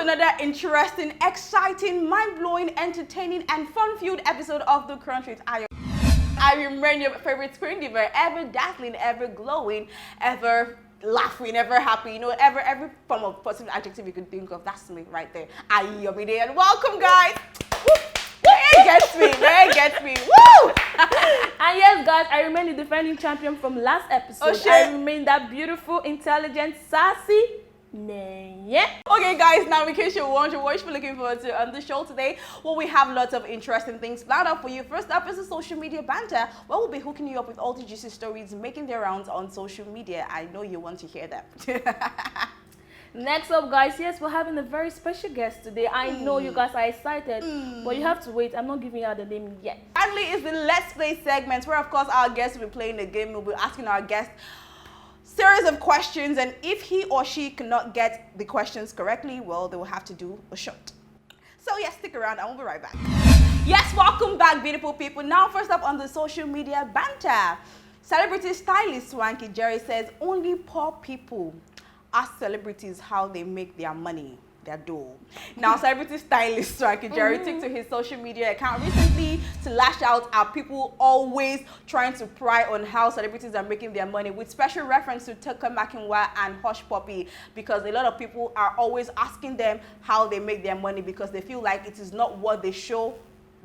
another interesting, exciting, mind-blowing, entertaining, and fun-filled episode of The Crunch with Ayo. I remain your favorite screen diva, ever dazzling, ever glowing, ever laughing, ever happy, you know, every form of positive adjective you could think of. That's me right there. Omini, and welcome, guys. There gets me. Woo! And yes, guys, I remain the defending champion from last episode. Oh, shit. I remain that beautiful, intelligent, sassy. Yeah. Okay, guys, now in case you're wondering what you're looking forward to on the show today, well, we have lots of interesting things planned up for you. First up is the social media banter, where we'll be hooking you up with all the juicy stories making their rounds on social media. I know you want to hear that. Next up, guys, yes, we're having a very special guest today. I know you guys are excited, but you have to wait. I'm not giving out the name yet. Finally, is the Let's Play segment, where, of course, our guests will be playing the game. We'll be asking our guests series of questions, and if he or she cannot get the questions correctly, well, they will have to do a shot. So yes, stick around and we'll be right back. Yes, welcome back, beautiful people. Now, first up on the social media banter, celebrity stylist Swanky Jerry says only poor people ask celebrities how they make their money, their dough. Now, celebrity stylist Swanky Jerry took to his social media account recently to lash out at people always trying to pry on how celebrities are making their money, with special reference to Tucker Makinwa and Hush Puppy, because a lot of people are always asking them how they make their money because they feel like it is not what they show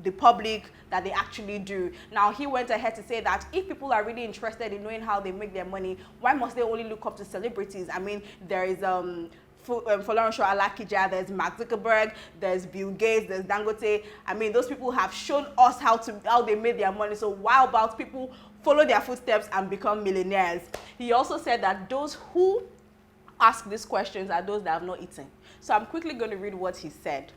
the public that they actually do. Now, he went ahead to say that if people are really interested in knowing how they make their money, why must they only look up to celebrities? I mean, there is Folarunsho Alakija, there's Mark Zuckerberg, there's Bill Gates, there's Dangote. I mean, those people have shown us how they made their money. So why about people follow their footsteps and become millionaires? He also said that those who ask these questions are those that have not eaten. So I'm quickly going to read what he said.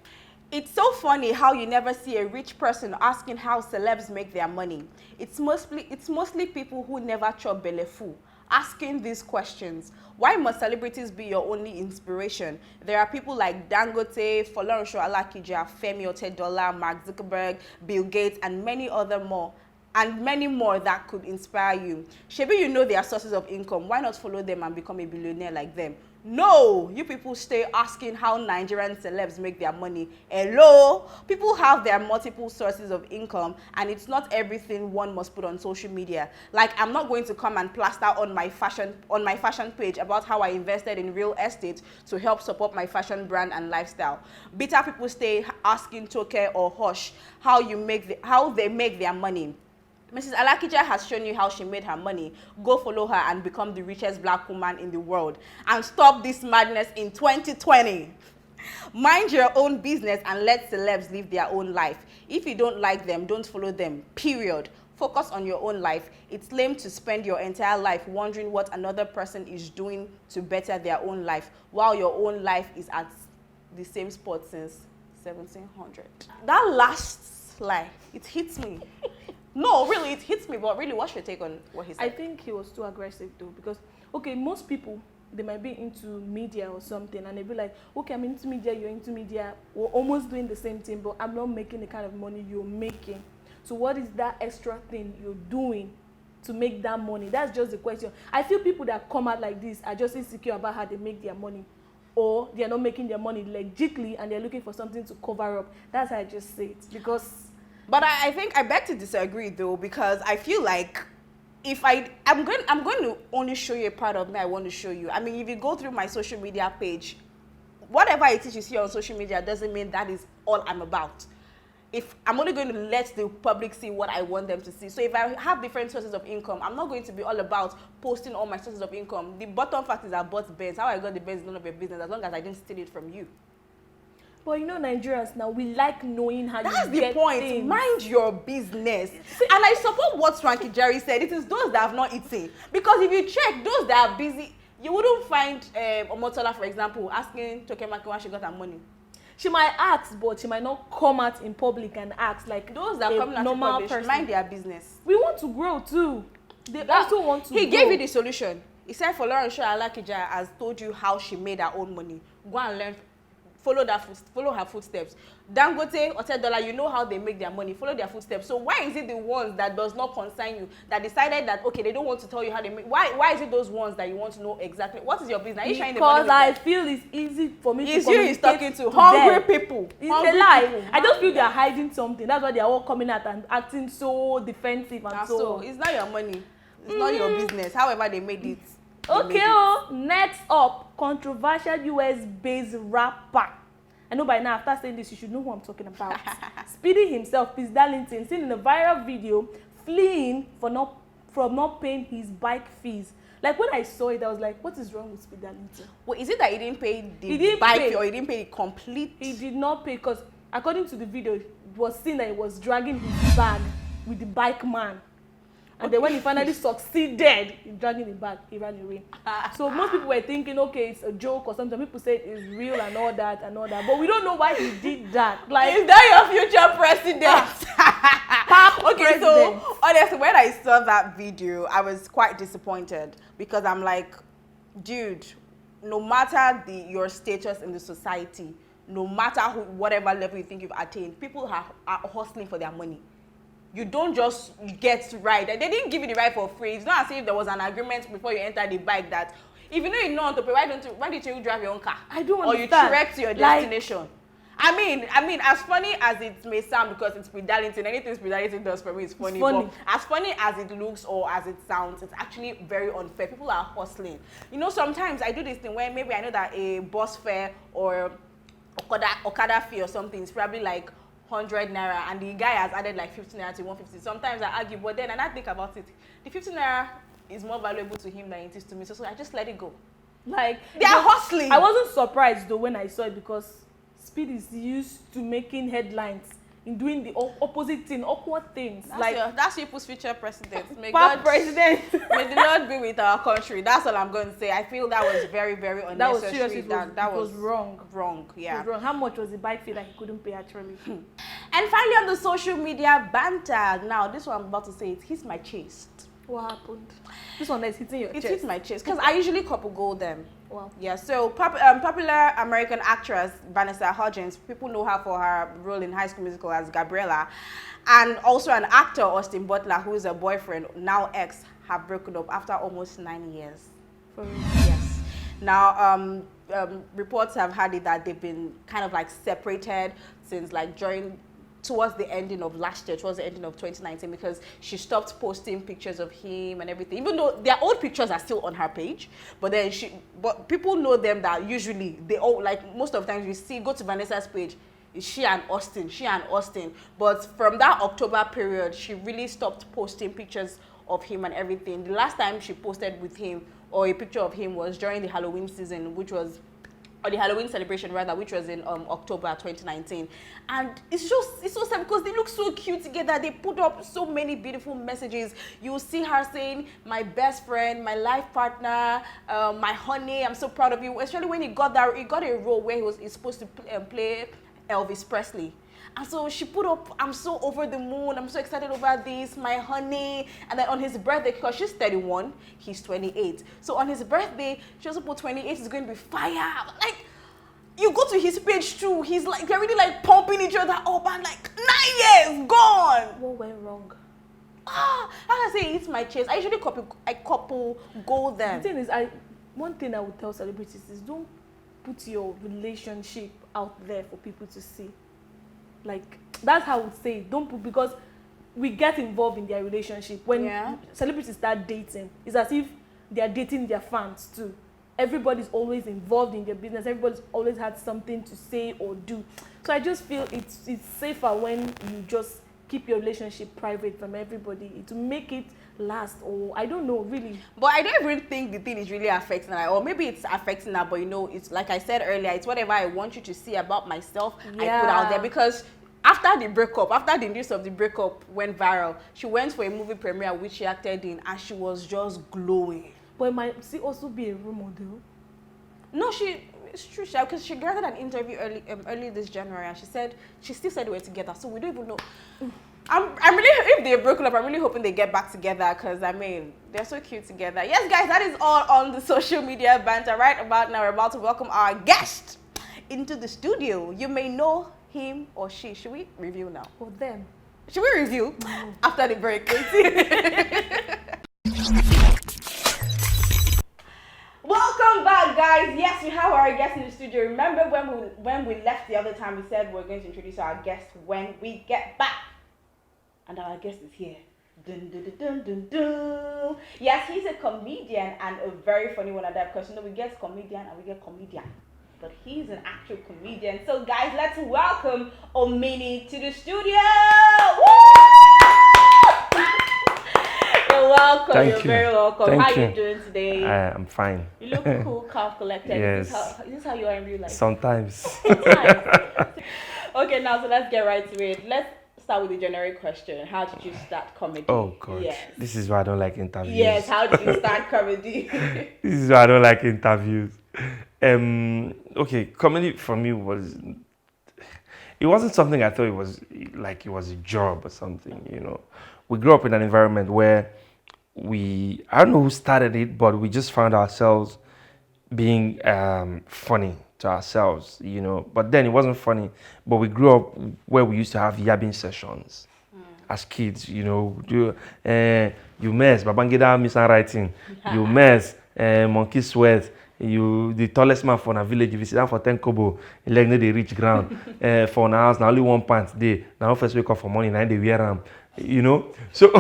It's so funny how you never see a rich person asking how celebs make their money. It's mostly people who never chop belefu asking these questions. Why must celebrities be your only inspiration? There are people like Dangote, Folarunsho Alakija, Femi Otedola, Mark Zuckerberg, Bill Gates, and many more that could inspire you. Shebi, you know their sources of income. Why not follow them and become a billionaire like them? No, you people stay asking how Nigerian celebs make their money. Hello, people have their multiple sources of income, and it's not everything one must put on social media. Like, I'm not going to come and plaster on my fashion page about how I invested in real estate to help support my fashion brand and lifestyle. Bitter people stay asking Toke or Hush how they make their money. Mrs. Alakija has shown you how she made her money. Go follow her and become the richest black woman in the world. And stop this madness in 2020. Mind your own business and let celebs live their own life. If you don't like them, don't follow them, period. Focus on your own life. It's lame to spend your entire life wondering what another person is doing to better their own life, while your own life is at the same spot since 1700. That last lie, it hits me. No, really, it hits me, but really, what's your take on what he said? I think he was too aggressive though, because, okay, most people, they might be into media or something, and they'll be like, okay, I'm into media, you're into media, we're almost doing the same thing, but I'm not making the kind of money you're making. So what is that extra thing you're doing to make that money? That's just the question. I feel people that come out like this are just insecure about how they make their money, or they're not making their money legitly, and they're looking for something to cover up. That's how I just say it, because... But I think I beg to disagree though, because I feel like if I'm going to only show you a part of me I want to show you. I mean, if you go through my social media page, whatever it is you see on social media doesn't mean that is all I'm about. If I'm only going to let the public see what I want them to see. So if I have different sources of income, I'm not going to be all about posting all my sources of income. The bottom fact is I bought Benz. How I got the Benz is none of your business, as long as I didn't steal it from you. But you know, Nigerians now, we like knowing how That's you get the point. things. Mind your business. And I support what Swanky Jerry said. It is those that have not eaten. Because if you check those that are busy, you wouldn't find Omotola, for example, asking Toke Makinwa where she got her money. She might ask, but she might not come out in public and ask like those that come out in public should mind their business. We want to grow too. They also want to grow. He gave you the solution. He said Folarunsho Alakija has told you how she made her own money. Go and learn follow her footsteps. Dangote, $10, you know how they make their money, follow their footsteps. So why is it the ones that does not concern you, that decided that, okay, they don't want to tell you how they make, why is it those ones that you want to know exactly? What is your business? Are you sharing the money with them? Because I feel it's easy for me to It's communicate you he's talking to hungry people. It's a lie. I just feel they're hiding something. That's why they're all coming out and acting so defensive and so it's not your money. It's not your business. However they made it. Okay, next up, controversial US-based rapper. I know by now, after saying this, you should know who I'm talking about. Speedy himself, Peace Darlington, seen in a viral video, fleeing from not paying his bike fees. Like, when I saw it, I was like, what is wrong with Speedy Darlington? Well, is it that he didn't pay the bike fee, or he didn't pay the complete? He did not pay, because according to the video, it was seen that he was dragging his bag with the bike man. And then when he finally succeeded in dragging it back, he ran away. So most people were thinking, okay, it's a joke or something. People said it's real and all that. But we don't know why he did that. Like, is that your future president? Okay, president. so honestly, when I saw that video, I was quite disappointed, because I'm like, dude, no matter your status in the society, no matter whatever level you think you've attained, people are hustling for their money. You don't just get right. They didn't give you the ride for free. It's not as if there was an agreement before you enter the bike that if you know you know how to pay, why didn't you drive your own car? I don't understand. Or you trek to your destination. Like, I mean, as funny as it may sound, because it's Speedy Darlington, anything Speedy Darlington does for me is funny. But as funny as it looks or as it sounds, it's actually very unfair. People are hustling. You know, sometimes I do this thing where maybe I know that a bus fare or Okada fee or something is probably like 100 naira, and the guy has added like 50 naira to 150. Sometimes I argue, but then I think about it, the 50 naira is more valuable to him than it is to me, so I just let it go. Like, they are hustling. I wasn't surprised though when I saw it, because Speed is used to making headlines in doing the opposite thing, awkward things. That's people's future president. May president. May the Lord be with our country. That's all I'm going to say. I feel that was very, very unnecessary. That was seriously, that was wrong. Wrong, yeah. It was wrong. How much was the bike fee that he couldn't pay actually? And finally, on the social media banter. Now, this one I'm about to say, it hits my chest. What happened? This one is hitting your chest. It hits my chest, because I usually couple gold them. Wow. Yeah, so popular American actress Vanessa Hudgens, people know her for her role in High School Musical as Gabriella, and also an actor, Austin Butler, who is her boyfriend, now ex, have broken up after almost 9 years. For real? Yes. Now, reports have had it that they've been kind of like separated since like towards the ending of last year, towards the ending of 2019, because she stopped posting pictures of him and everything, even though their old pictures are still on her page. But then but people know them that usually they all, like most of the times you see, go to Vanessa's page, it's she and Austin. But from that October period, she really stopped posting pictures of him and everything. The last time she posted with him, or a picture of him, was during the Halloween season, or the Halloween celebration rather, which was in October 2019. And it's so sad, because they look so cute together. They put up so many beautiful messages. You will see her saying, my best friend, my life partner, my honey, I'm so proud of you. Especially when he got a role where he's supposed to play Elvis Presley. And so she put up, I'm so over the moon, I'm so excited over this, my honey. And then on his birthday, because she's 31, he's 28. So on his birthday, she also put 28 is going to be fire. Like, you go to his page too, he's like, they're really like pumping each other up, and like 9 years gone. What went wrong? As I say, it's my chest. I usually couple go them. The thing is, one thing I would tell celebrities is, don't put your relationship out there for people to see. Like, that's how I would say it. Don't put, because we get involved in their relationship. When celebrities start dating, it's as if they are dating their fans too. Everybody's always involved in their business. Everybody's always had something to say or do. So I just feel it's safer when you just keep your relationship private from everybody to make it last, or I don't know, really. But I don't even think the thing is really affecting her, or maybe it's affecting her, but you know, it's like I said earlier, it's whatever I want you to see about myself, I put out there. Because after the news of the breakup went viral, she went for a movie premiere which she acted in, and she was just glowing. But it might also be a role model. No, it's true, because she granted an interview early this January, and she still said they were together, so we don't even know. I'm really, if they're broken up, I'm really hoping they get back together, because I mean, they're so cute together. Yes, guys, that is all on the social media banter. Right about now, we're about to welcome our guest. into the studio. You may know him or she. Should we review now? For them. Should we review after the break? Welcome back, guys. Yes, we have our guest in the studio. Remember when we left the other time, we said we were going to introduce our guest when we get back. And our guest is here. Dun, dun, dun, dun, dun, dun. Yes, he's a comedian and a very funny one at that, because we get comedian and we get comedian. But he's an actual comedian. So guys, let's welcome Omini to the studio. Woo! You're welcome. Thank You're you. very welcome. Thank How you. you doing today? I'm fine. You look cool, calm, collected. Yes. Is this how you are in real life? Sometimes. Sometimes. Okay, now so let's get right to it. Let's start with the generic question. How did you start comedy? Oh God. Yes. This is why I don't like interviews. Yes, how did you start comedy? This is why I don't like interviews. Okay, comedy for me it wasn't something I thought it was like it was a job or something, you know. We grew up in an environment where I don't know who started it, but we just found ourselves being funny to ourselves, you know. But then it wasn't funny. But we grew up where we used to have yabbing sessions as kids, you know. You mess, Babangida miswriting. You mess, monkey sweat. The tallest man for a village, if you sit down for 10 kobo, your leg no dey reach ground. For an house, now only one pant day. Now first wake up for morning, now they wear them. You know, so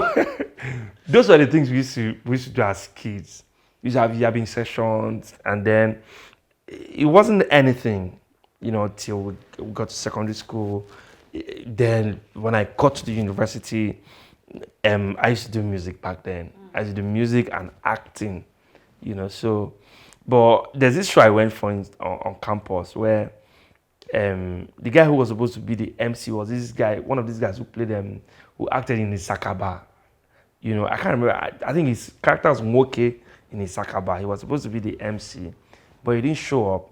those are the things we used to do as kids. We used to have yabbing sessions, and then it wasn't anything, you know, till we got to secondary school. Then when I got to the university, I used to do music back then. I used to do music and acting, you know. So, but there's this show I went for on campus where the guy who was supposed to be the MC was this guy, one of these guys who played who acted in Isakaba. You know, I can't remember. I think his character was Moke in Isakaba. He was supposed to be the MC, but he didn't show up.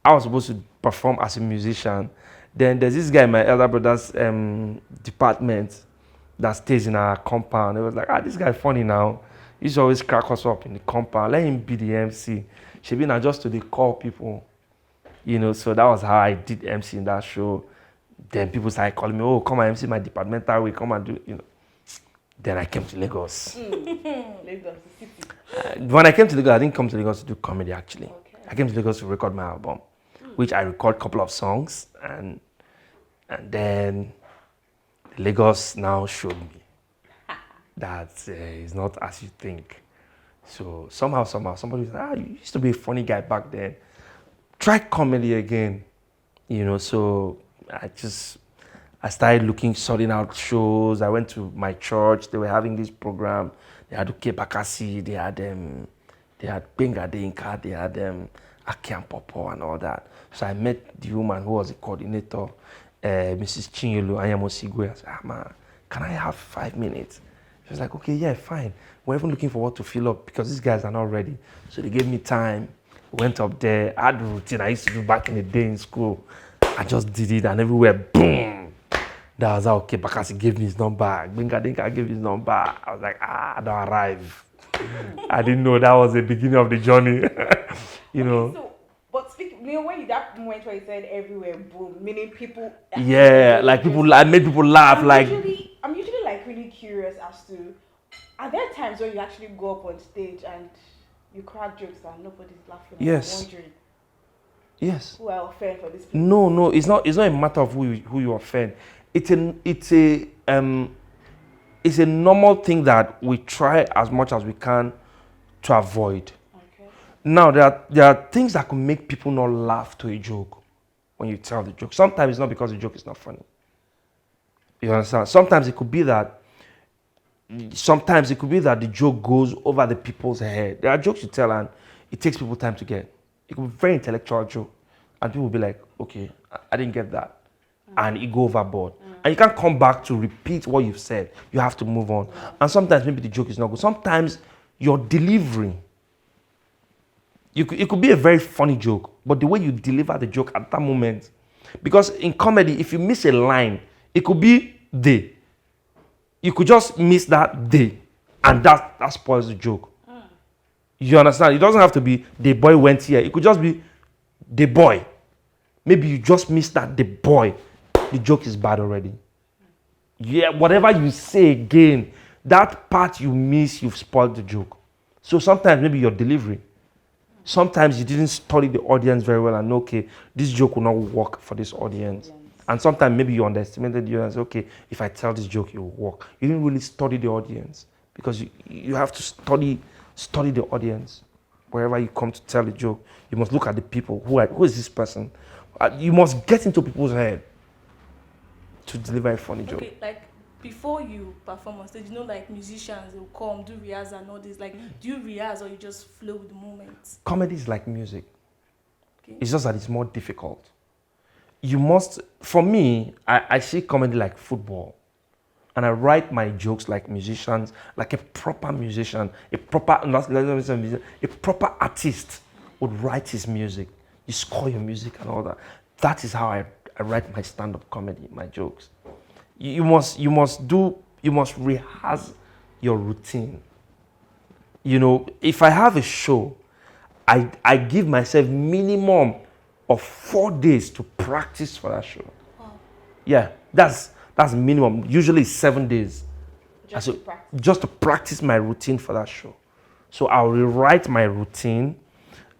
I was supposed to perform as a musician. Then there's this guy in my elder brother's department that stays in our compound. It was like, this guy funny now. He used to always crack us up in the compound. Let him be the MC. She be now just to call people. You know, so that was how I did MC in that show. Then people started calling me, oh, come and MC my departmental week, come and do, you know. Then I came to Lagos. Lagos, the city. When I came to Lagos, I didn't come to Lagos to do comedy, actually. Okay. I came to Lagos to record my album, which I record a couple of songs, and then Lagos now showed me that it's not as you think. So somehow, somebody said, you used to be a funny guy back then. Try comedy again, you know. So I started sorting out shows. I went to my church. They were having this program. They had Uke Bakasi. They had Benga Denka. They had Aki and Popo and all that. So I met the woman who was the coordinator, Mrs. Chinyelu Ayamosigwe. I said, man, can I have 5 minutes? She was like, okay, yeah, fine. We're even looking for what to fill up because these guys are not ready. So they gave me time. Went up there. I had the routine I used to do back in the day in school. I just did it, and everywhere, boom. That was how okay, Bakasi gave me his number. Benga Denka gave me his number. I was like, I don't arrive. I didn't know that was the beginning of the journey. You know. So, but when that moment where you said everywhere, boom, meaning people. Yeah, like people, I made people laugh. I'm usually like really curious as to, are there times where you actually go up on stage and you crack jokes and nobody's laughing? Yes. I'm wondering. Yes. Who are offend for this people? No, it's not a matter of who you offend. It's a normal thing that we try as much as we can to avoid. Okay. Now there are things that could make people not laugh to a joke when you tell the joke. Sometimes it's not because the joke is not funny. You understand? Sometimes it could be that the joke goes over the people's head. There are jokes you tell and it takes people time to get. It could be very intellectual joke, and people will be like, okay, I didn't get that. And it go overboard. And you can't come back to repeat what you've said. You have to move on. And sometimes maybe the joke is not good. Sometimes your delivery, it could be a very funny joke, but the way you deliver the joke at that moment, because in comedy, if you miss a line, it could be day. You could just miss that day, and that spoils the joke. You understand? It doesn't have to be the boy went here. It could just be the boy Maybe you just missed that the boy, the joke is bad already. Yeah, whatever you say again, that part you miss, you've spoiled the joke. So sometimes maybe your delivery. Sometimes you didn't study the audience very well and know, okay, this joke will not work for this audience. And sometimes maybe you underestimated the audience. Okay, if I tell this joke, it will work. You didn't really study the audience because you have to study the audience. Wherever you come to tell a joke, you must look at the people. Who is this person? You must get into people's head to deliver a funny joke. Okay, like before you perform on stage, you know, like musicians will come, do rehearsal and all this. Like, do you rehearse or you just flow with the moment? Comedy is like music. Okay. It's just that it's more difficult. You must, for me, I see comedy like football. And I write my jokes like musicians, like a proper musician, a proper artist would write his music. You score your music and all that. That is how I write my stand-up comedy, my jokes. You must rehearse your routine. You know, if I have a show, I give myself minimum of 4 days to practice for that show. Wow. Yeah, that's minimum. Usually 7 days. Just to practice my routine for that show. So I'll rewrite my routine,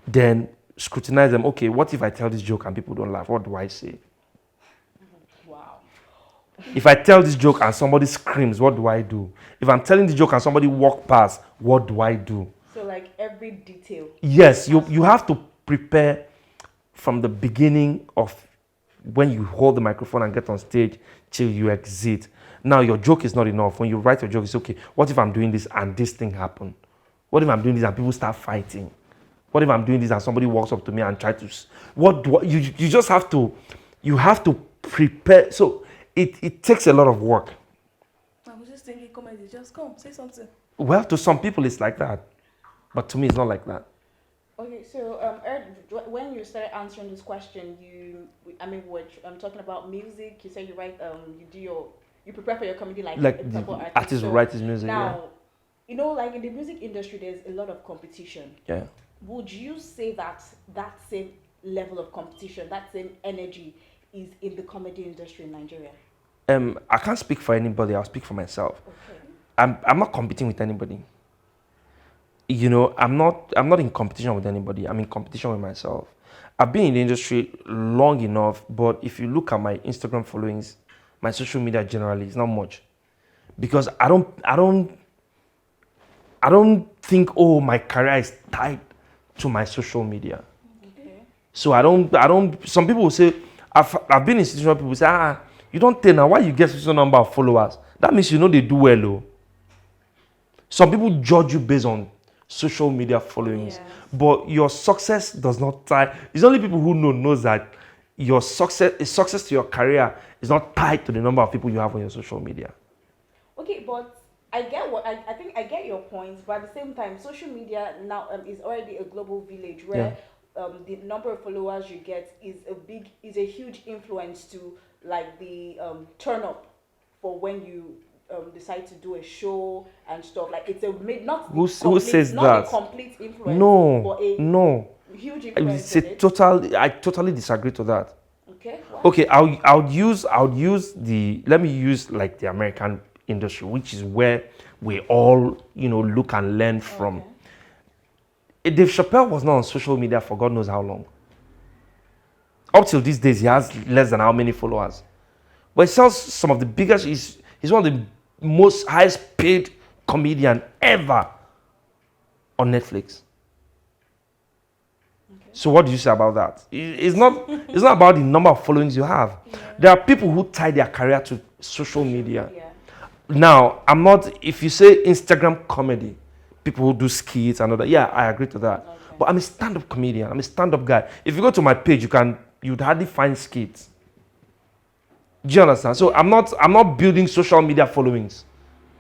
then scrutinize them. Okay, what if I tell this joke and people don't laugh? What do I say? Wow. If I tell this joke and somebody screams, what do I do? If I'm telling the joke and somebody walk past, what do I do? So like every detail. Yes, you have to prepare from the beginning of when you hold the microphone and get on stage till you exit. Now your joke is not enough. When you write your joke, it's okay. What if I'm doing this and this thing happened? What if I'm doing this and people start fighting? What if I'm doing this and somebody walks up to me and try to... You just have to... You have to prepare. So it takes a lot of work. I was just thinking, comedy, just come, say something. Well, to some people it's like that. But to me, it's not like that. Okay, so when you started answering this question, I'm talking about music. You said you write, you prepare for your comedy like Like a the proper artist. artist who writes his music. Now, you know, like in the music industry, there's a lot of competition. Yeah. Would you say that same level of competition, that same energy, is in the comedy industry in Nigeria? I can't speak for anybody. I'll speak for myself. Okay. I'm not competing with anybody. You know, I'm not in competition with anybody. I'm in competition with myself. I've been in the industry long enough, but if you look at my Instagram followings, my social media generally, it's not much. Because I don't think, oh, my career is tied to my social media. Okay. So I don't, some people will say, I've been in situations where people say, you don't tell now why you get such a number of followers. That means you know they do well, oh. Some people judge you based on social media followings, Yes. but your success does not tie. It's only people who knows that your success to your career is not tied to the number of people you have on your social media. Okay, but I think I get your points, but at the same time, social media now is already a global village where the number of followers you get is a huge influence to like the turn up for when you decide to do a show and stuff. Like it's Who says not that? a complete influence. No, but a no. huge influence. I totally disagree to that. Okay. Wow. Okay, let me use like the American industry, which is where we all, look and learn from. Okay. Dave Chappelle was not on social media for God knows how long. Up till these days, he has less than how many followers. But he sells some of the biggest, he's one of the most highest paid comedian ever on Netflix. Okay. So what do you say about that? It's not about the number of followings you have. Yeah. There are people who tie their career to social media. Yeah. Now, if you say Instagram comedy, people who do skits and all that, yeah, I agree to that. Okay. But I'm a stand-up comedian. I'm a stand-up guy. If you go to my page, you'd hardly find skits. Do you understand? So I'm not building social media followings.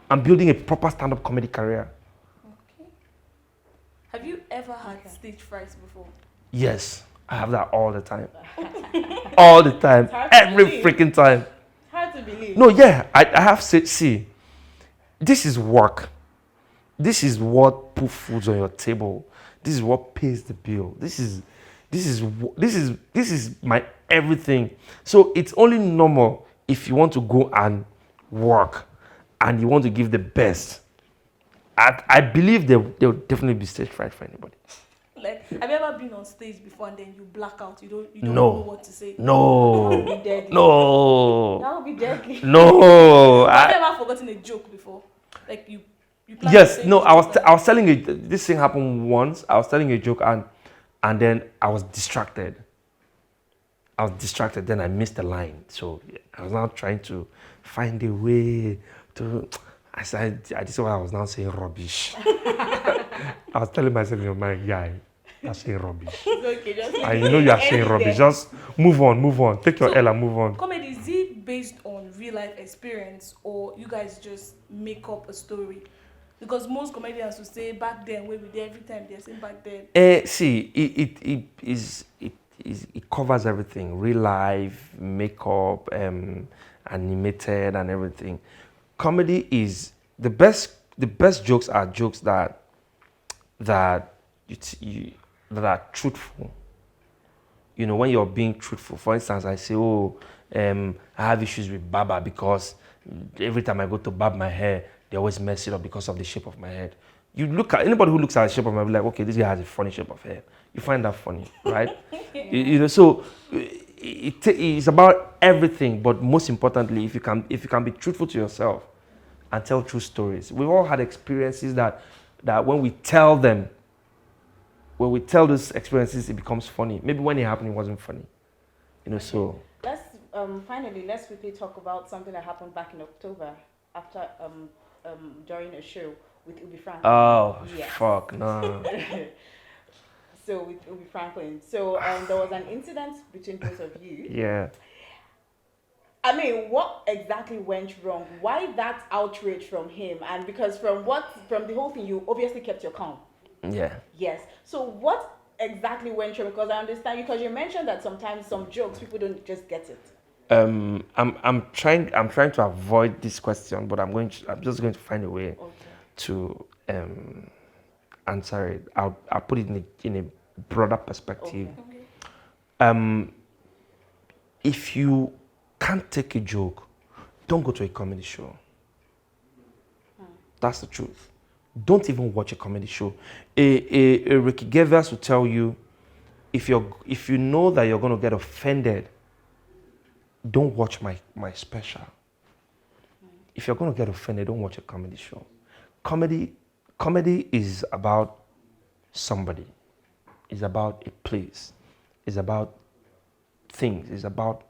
I'm building a proper stand-up comedy career. Okay. Have you ever had stage fright before? Yes, I have that all the time. All the time. hard to Every believe. freaking time. It's hard to believe. No, yeah, I have said, see, this is work. This is what puts food on your table. This is what pays the bill. This is, This is my everything. So it's only normal if you want to go and work and you want to give the best. I believe there will definitely be stage fright for anybody. Like, have you ever been on stage before and then you black out? You don't No. know what to say. No. That would be deadly. No. That would be deadly. No. Have you ever forgotten a joke before? Like you plan to Yes. say No. this I was joke and- I was telling you this thing happened once. I was telling a joke and then I was distracted. Then I missed the line. So I was now trying to find a way to. I this is why I was now saying rubbish. I was telling myself in your mind, yeah, you're saying rubbish. It's okay, just And you know you are saying rubbish. Just move on. Take your So- L and move on. Comedy, is it based on real life experience or you guys just make up a story? Because most comedians will say back then, where we did every time they're saying back then. See, it covers everything: real life, makeup, animated, and everything. Comedy is the best. The best jokes are jokes that are truthful. You know, when you're being truthful. For instance, I say, I have issues with barber because every time I go to barb my hair, they always mess it up because of the shape of my head. You look at anybody who looks at the shape of my head, like, okay, this guy has a funny shape of hair. You find that funny, right? you know, so it's about everything, but most importantly, if you can be truthful to yourself and tell true stories. We've all had experiences that when we tell those experiences, it becomes funny. Maybe when it happened, it wasn't funny. You know, so. Let's finally let's quickly talk about something that happened back in October after during a show with Ubi Franklin. Oh, Yes. fuck, no. So with Ubi Franklin. So there was an incident between both of you. Yeah. I mean, what exactly went wrong? Why that outrage from him? And because from the whole thing, you obviously kept your calm. Yeah. Yes. So what exactly went wrong? Because I understand, because you mentioned that sometimes some jokes people don't just get it. I'm trying to avoid this question, but I'm just going to find a way to answer it. I'll put it in a broader perspective. Okay. If you can't take a joke, don't go to a comedy show. That's the truth. Don't even watch a comedy show. A Ricky Gervais will tell you, if you know that you're going to get offended, don't watch my special. If you're going to get offended, don't watch a comedy show. Comedy is about somebody. It's about a place. It's about things. It's about.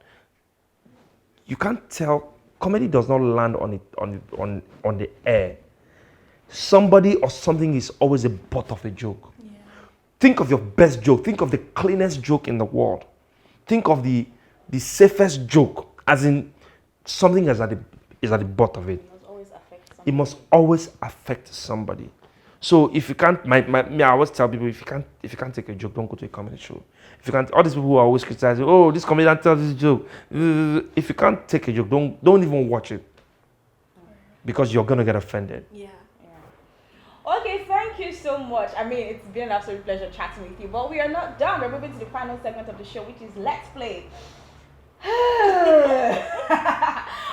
You can't tell. Comedy does not land on the air. Somebody or something is always the butt of a joke. Yeah. Think of your best joke. Think of the cleanest joke in the world. Think of the safest joke, as in something is at the butt of it. It must always affect somebody. It must always affect somebody. So if you can't, I always tell people, if you can't take a joke, don't go to a comedy show. If you can't, all these people who are always criticizing, oh, this comedian tells this joke. If you can't take a joke, don't even watch it, because you're gonna get offended. Yeah. Okay, thank you so much. I mean, it's been an absolute pleasure chatting with you, but we are not done. We're moving to the final segment of the show, which is Let's Play.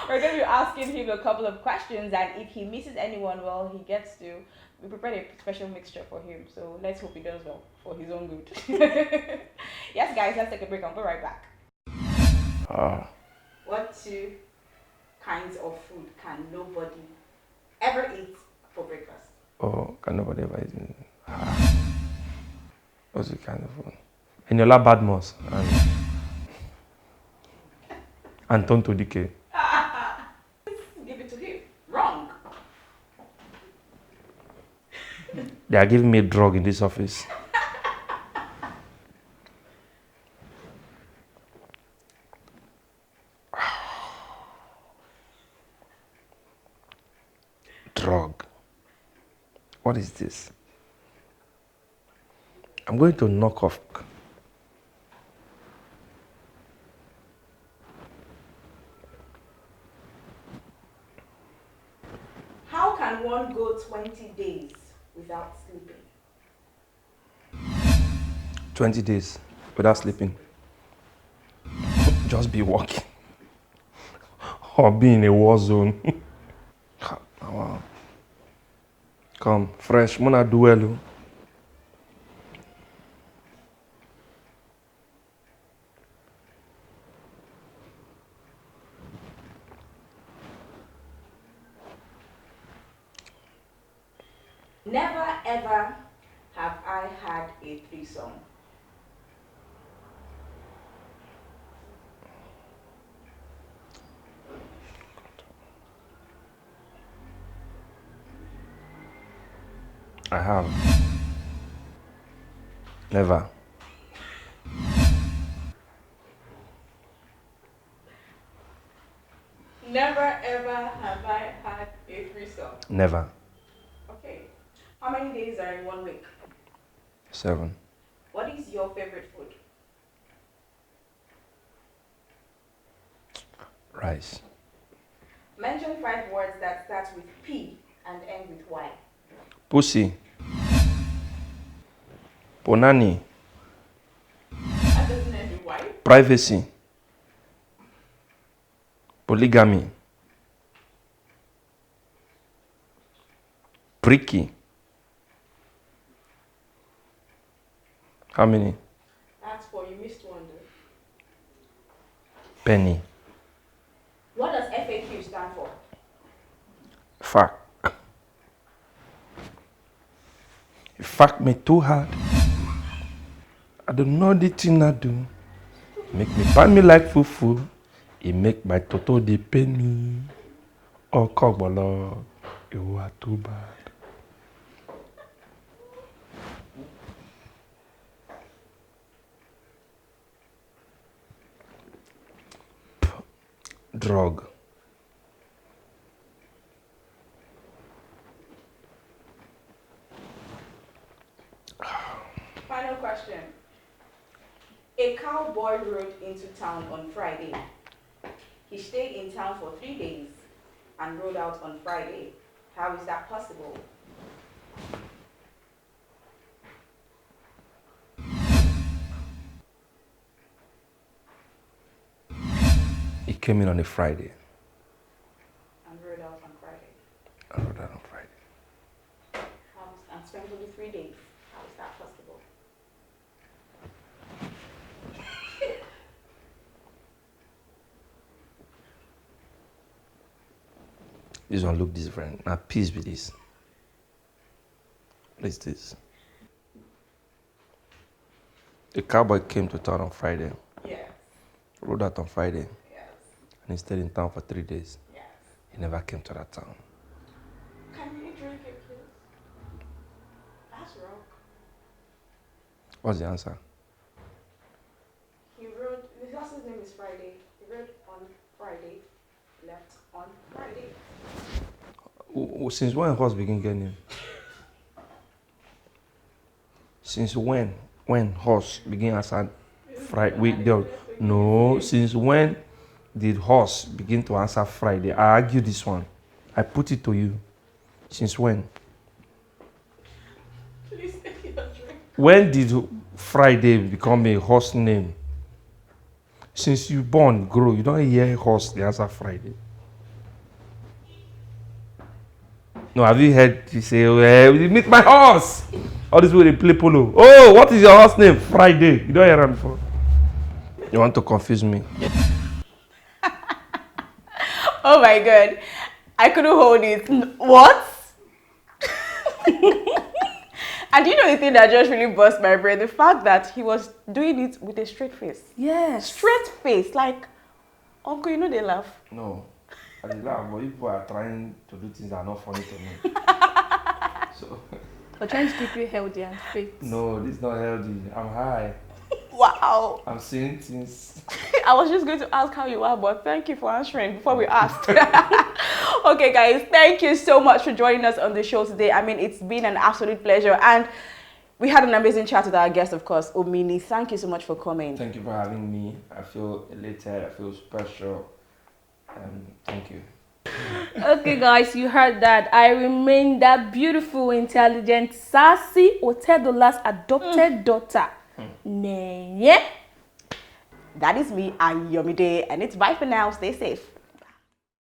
We're going to be asking him a couple of questions, and if he misses anyone, well, he gets to. We prepared a special mixture for him, so let's hope he does well for his own good. Yes, guys, let's take a break and we'll be right back. What 2 kinds of food can nobody ever eat for breakfast? Oh, can nobody ever eat it? What's the kind of food? Eniola Badmos and Tonto Dike. Give it to him. Wrong. They are giving me a drug in this office. Drug. What is this? I'm going to knock off. How can one go 20 days without sleeping? 20 days. without sleeping. Just be walking. Or be in a war zone. Wow. Come, fresh. Muna duelo. Never ever have I had a threesome. I have. Never. Never ever have I had a threesome. Never. Okay. How many days are in 1 week? 7. What is your favorite food? Rice. Mention 5 words that start with P and end with Y. Pussy. Ponani. That doesn't end with Y. Privacy. Polygamy. Pricky. How many? That's 4. You missed one though. Penny. What does FAQ stand for? Fuck. You fuck me too hard. I don't know the thing I do. Make me buy me like fufu. It make my toto dey pain me. Oh, Kogbolo, you are too bad. Drug. Final question. A cowboy rode into town on Friday. He stayed in town for 3 days and rode out on Friday. How is that possible? He came in on a Friday. And rode out on Friday. I wrote that on Friday. And spent only 3 days. How is that possible? This one look different. Now peace with this. What is this? The cowboy came to town on Friday. Yes. Rode out on Friday. Yes. And he stayed in town for 3 days. Yes. He never came to that town. Can you drink it, please? That's wrong. What's the answer? He rode, his last name is Friday. He rode on Friday, left on Friday. Since when horse begin getting? Since when? When horse begin answer Friday? No. Since when did horse begin to answer Friday? I argue this one. I put it to you. Since when? Please take your drink. When did Friday become a horse name? Since you born, grow, you don't hear horse, the answer Friday. No, have you heard you say, oh, meet my horse? All this way they play polo. Oh, what is your horse name? Friday. You don't hear that before. You want to confuse me? Oh my god. I couldn't hold it. What? And you know the thing that just really burst my brain? The fact that he was doing it with a straight face. Yes. Straight face. Like, uncle, you know they laugh. No. I laugh, but people are trying to do things that are not funny to me. So, We're trying to keep you healthy and fit. no, this is not healthy. I'm high. Wow. I'm seeing things. I was just going to ask how you are, but thank you for answering before we asked. Okay, guys, thank you so much for joining us on the show today. I mean, it's been an absolute pleasure. And we had an amazing chat with our guest, of course, Omini. Thank you so much for coming. Thank you for having me. I feel elated. I feel special. Thank you. Okay, guys, you heard that. I remain that beautiful, intelligent, sassy Otedola's adopted daughter. Nenye. That is me, Ayomide, and it's bye for now. Stay safe.